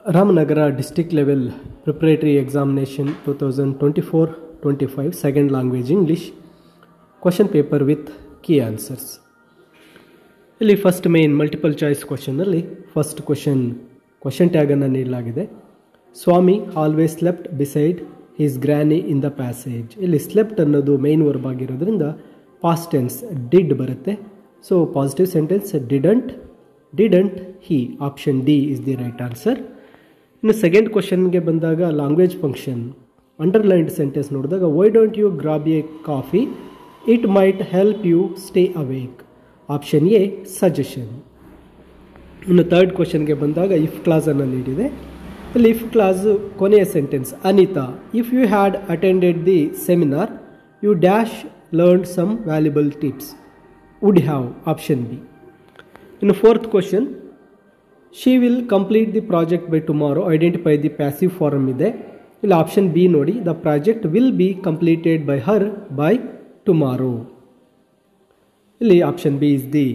Ramanagara district level preparatory examination 2024-25 second language English question paper with key answers. ಇಲ್ಲಿ first main multiple choice ಕ್ವಶನ್ನಲ್ಲಿ first question ಟ್ಯಾಗನ್ನು ನೀಡಲಾಗಿದೆ. Swami always slept beside his granny in the passage. ಇಲ್ಲಿ slept ಅನ್ನೋದು main verb ಆಗಿರೋದ್ರಿಂದ past tense did ಬರುತ್ತೆ. So positive sentence didn't he, option D is the right answer. ಇನ್ನು second ಕ್ವಶನ್ಗೆ ಬಂದಾಗ ಲ್ಯಾಂಗ್ವೇಜ್ ಫಂಕ್ಷನ್ ಅಂಡರ್ಲೈನ್ಡ್ ಸೆಂಟೆನ್ಸ್ ನೋಡಿದಾಗ why don't you grab a coffee, it might help you stay awake, option A suggestion. ಇನ್ನು third ಕ್ವಶನ್ಗೆ ಬಂದಾಗ if ಕ್ಲಾಸನ್ನು ನೀಡಿದೆ. ಇಲ್ಲಿ ಇಫ್ ಕ್ಲಾಸ್ ಕೊನೆಯ sentence Anita, if you had attended the seminar you dash learned some valuable tips, would have, option B. ಇನ್ನು fourth question she will complete the project by tomorrow, identify the passive form ಇದೆ. ಇಲ್ಲಿ option B ನೋಡಿ, the project will be completed by her by tomorrow. ಇಲ್ಲಿ option B is the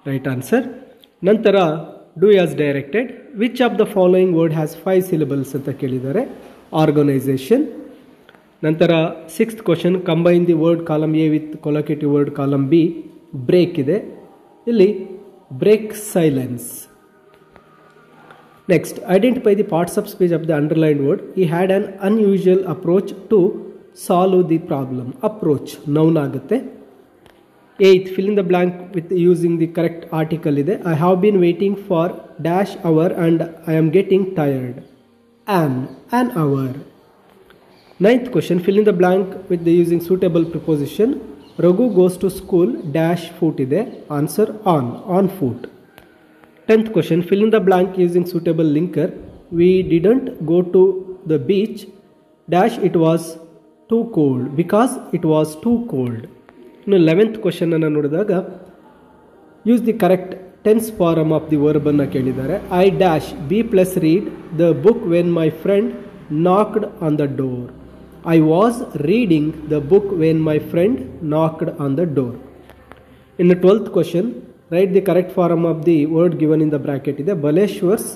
right answer. ನಂತರ do as directed, which of the following word has 5 syllables ಅಂತ ಕೇಳಿದ್ದಾರೆ, organisation. ನಂತರ sixth question combine the word column A with collocative word column B, break ಇದೆ. ಇಲ್ಲಿ break silence. Next identify the parts of speech of the underlined word, he had an unusual approach to solve the problem, approach noun ಆಗುತ್ತೆ. Eighth fill in the blank with using the correct article ಇದೆ. I have been waiting for dash hour and I am getting tired, on hour. Ninth question fill in the blank with the using suitable preposition, Raghu goes to school dash foot ಇದೆ, answer on foot. 10th question fill in the blank using suitable linker, we didn't go to the beach dash it was too cold, because it was too cold. ಇನ್ನು 11th question ಅನ್ನು ನೋಡಿದಾಗ use the correct tense form of the verb ಅನ್ನು ಕೇಳಿದ್ದಾರೆ. I dash be plus read the book when my friend knocked on the door, I was reading the book when my friend knocked on the door. ಇನ್ನು 12th question write the correct form of the word given in the bracket ಇದೆ. Baleshwar's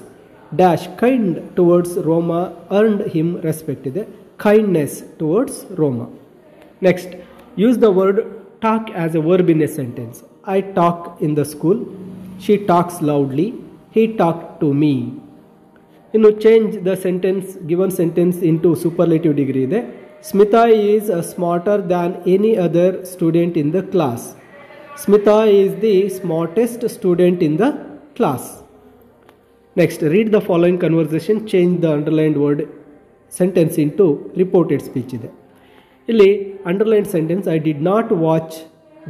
dash kind towards Roma earned him respect ಇದೆ, kindness towards Roma. Next use the word talk as a verb in a sentence. I talk in the school, she talks loudly, he talk to me. ಇನ್ನು change the sentence given sentence into superlative degree ಇದೆ. Smita is smarter than any other student in the class, Smita is the smartest student in the class. Next, read the following conversation, change the underlined word sentence into reported speech ಇದೆ. ಇಲ್ಲಿ underlined sentence I did not watch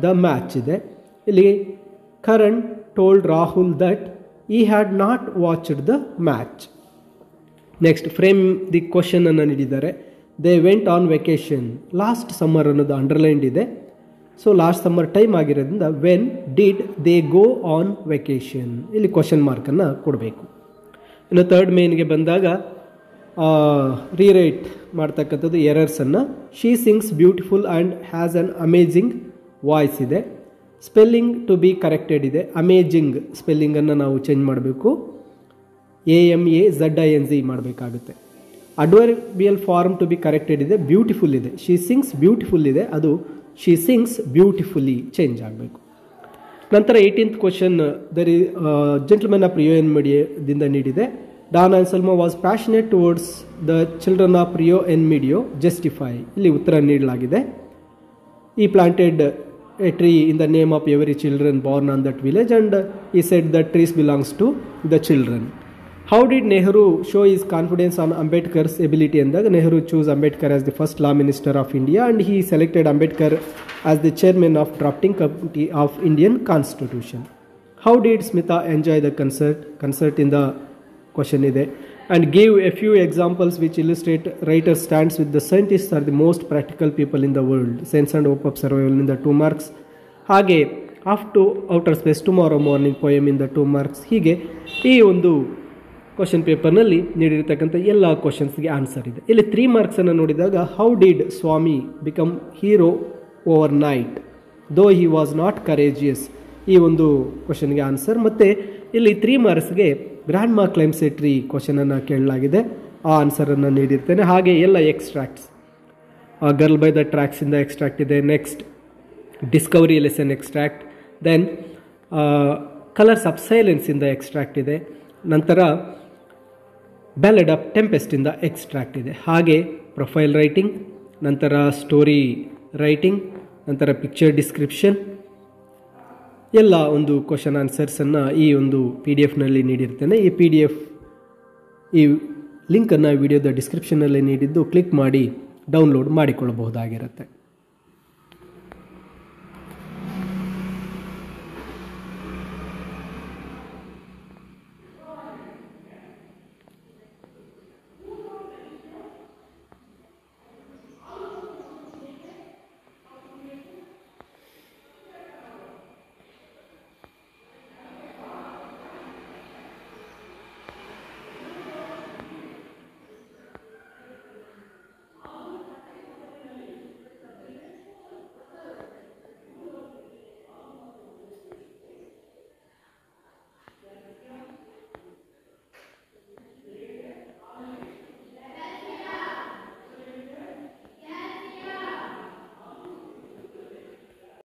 the match ಇದೆ. ಇಲ್ಲಿ Karan told Rahul that he had not watched the match. Next frame the question ಅನ್ನು ನೀಡಿದ್ದಾರೆ. They went on vacation, last summer ಅನ್ನೋದು underlined ಇದೆ. So last summer time ಆಗಿರೋದ್ರಿಂದ when did they go on vacation, ಇಲ್ಲಿ question ಮಾರ್ಕನ್ನು ಕೊಡಬೇಕು. ಇನ್ನು ಥರ್ಡ್ ಮೇನ್ಗೆ ಬಂದಾಗ ರೀರೈಟ್ ಮಾಡ್ತಕ್ಕಂಥದ್ದು ಎರರ್ಸನ್ನು. She sings beautiful and has an amazing voice ಇದೆ. ಸ್ಪೆಲ್ಲಿಂಗ್ ಟು ಬಿ ಕರೆಕ್ಟೆಡ್ ಇದೆ. ಅಮೇಜಿಂಗ್ ಸ್ಪೆಲ್ಲಿಂಗನ್ನು ನಾವು ಚೇಂಜ್ ಮಾಡಬೇಕು, AMAZING ಮಾಡಬೇಕಾಗುತ್ತೆ. Adverbial form to be corrected ಇದೆ. ಬ್ಯೂಟಿಫುಲ್ ಇದೆ. ಶಿ ಸಿಂಗ್ಸ್ ಬ್ಯೂಟಿಫುಲ್ ಇದೆ, ಅದು ಶಿ ಸಿಂಗ್ಸ್ ಬ್ಯೂಟಿಫುಲ್ಲಿ ಚೇಂಜ್ ಆಗಬೇಕು. ನಂತರ 18th question gentlemen of Rio en ಮೀಡಿಯೋದಿಂದ ನೀಡಿದೆ. Don and Salma was passionate towards the children of Rio en Medio, justify, ಇಲ್ಲಿ ಉತ್ತರ ನೀಡಲಾಗಿದೆ. He planted a tree in the name of every children born on that village and ಈ said the trees belongs to the children. How did Nehru show is confidence on Ambedkar's ability ಅಂದಾಗ Nehru choose Ambedkar as the first law minister of India and he selected Ambedkar as the chairman of drafting committee of Indian constitution. How did Smita enjoy the concert in the question ಇದೆ. And give a few examples which illustrate writer stands with the scientist are the most practical people in the world, sense and hope of survival in the 2 marks. ಹಾಗೆ off to outer space tomorrow morning poem in the 2 marks. ಹೀಗೆ ಈ ಒಂದು question ಪೇಪರ್ನಲ್ಲಿ ನೀಡಿರ್ತಕ್ಕಂಥ ಎಲ್ಲ ಕ್ವಶನ್ಸ್ಗೆ answer ಇದೆ. ಇಲ್ಲಿ 3 marksನ್ನು ನೋಡಿದಾಗ how did Swami become hero overnight though he was not courageous, ಈ ಒಂದು ಕ್ವಶನ್ಗೆ ಆನ್ಸರ್. ಮತ್ತು ಇಲ್ಲಿ 3 marksಗೆ grandma climbs a tree ಕ್ವಶನನ್ನು ಕೇಳಲಾಗಿದೆ, ಆ ಆನ್ಸರನ್ನು ನೀಡಿರ್ತೇನೆ. ಹಾಗೆ ಎಲ್ಲ ಎಕ್ಸ್ಟ್ರಾಕ್ಟ್ಸ್, ಗರ್ಲ್ ಬೈ ದ ಟ್ರ್ಯಾಕ್ಸಿಂದ ಎಕ್ಸ್ಟ್ರಾಕ್ಟ್ ಇದೆ. Next discovery lesson extract, then colours of ಸೈಲೆನ್ಸಿಂದ ಎಕ್ಸ್ಟ್ರಾಕ್ಟ್ ಇದೆ. ನಂತರ ಬ್ಯಾಲೆಡ್ ಆಫ್ ಟೆಂಪೆಸ್ಟಿಂದ ಎಕ್ಸ್ಟ್ರಾಕ್ಟ್ ಇದೆ. ಹಾಗೆ ಪ್ರೊಫೈಲ್ ರೈಟಿಂಗ್, ನಂತರ ಸ್ಟೋರಿ ರೈಟಿಂಗ್, ನಂತರ ಪಿಕ್ಚರ್ ಡಿಸ್ಕ್ರಿಪ್ಷನ್ ಎಲ್ಲ ಒಂದು ಕ್ವಶನ್ ಆನ್ಸರ್ಸನ್ನು ಈ ಒಂದು PDF ನಲ್ಲಿ ನೀಡಿರ್ತೇನೆ. ಈ PDF ಈ ಲಿಂಕನ್ನು ವಿಡಿಯೋದ ಡಿಸ್ಕ್ರಿಪ್ಷನ್ನಲ್ಲಿ ನೀಡಿದ್ದು ಕ್ಲಿಕ್ ಮಾಡಿ ಡೌನ್ಲೋಡ್ ಮಾಡಿಕೊಳ್ಳಬಹುದಾಗಿರುತ್ತೆ.